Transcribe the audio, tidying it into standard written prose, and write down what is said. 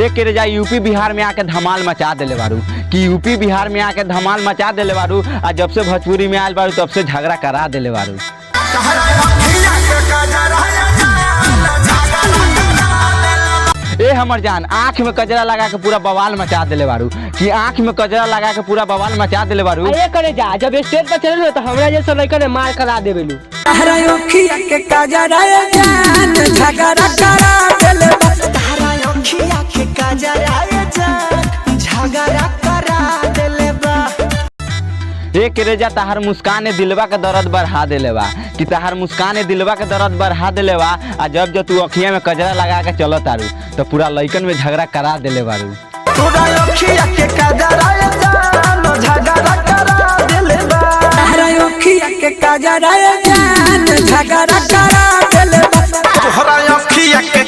एक के जा यूपी बिहार में आके धमाल मचा देले बारू कि यूपी बिहार में आके धमाल मचा देले बारू आ जब से भोजपुरी में आयल बारू तब से झगड़ा करा देले बारू। ए हमर जान आँख में कजरा लगा के पूरा बवाल मचा देले बारू कि आँख में कजरा लगा के पूरा बवाल मचा देले बारू। ये करे जा जब स्टेज पर चले तो हमरा जैसा लड़का ने मार करा देबेलू। तारा ओखिया के कजरा जान झगड़ा करा देले बा। तारा ओखिया के कजरा जान झगड़ा करा देले बा। एक रेजा तहार मुस्कान दिलवा के दर्द बढ़ा देले बा कि तहार मुस्कान दिलवा के दर्द बढ़ा देले बा आ जब तू अखिया में कजरा लगा के चलो तारू तो पूरा लइकन में झगड़ा करा देले बारू। तोरा ओखिया के कजरा जान झगड़ा करा देले बा। तारा ओखिया के कजरा जान झगड़ा करा देले बा। तोरा ओखिया के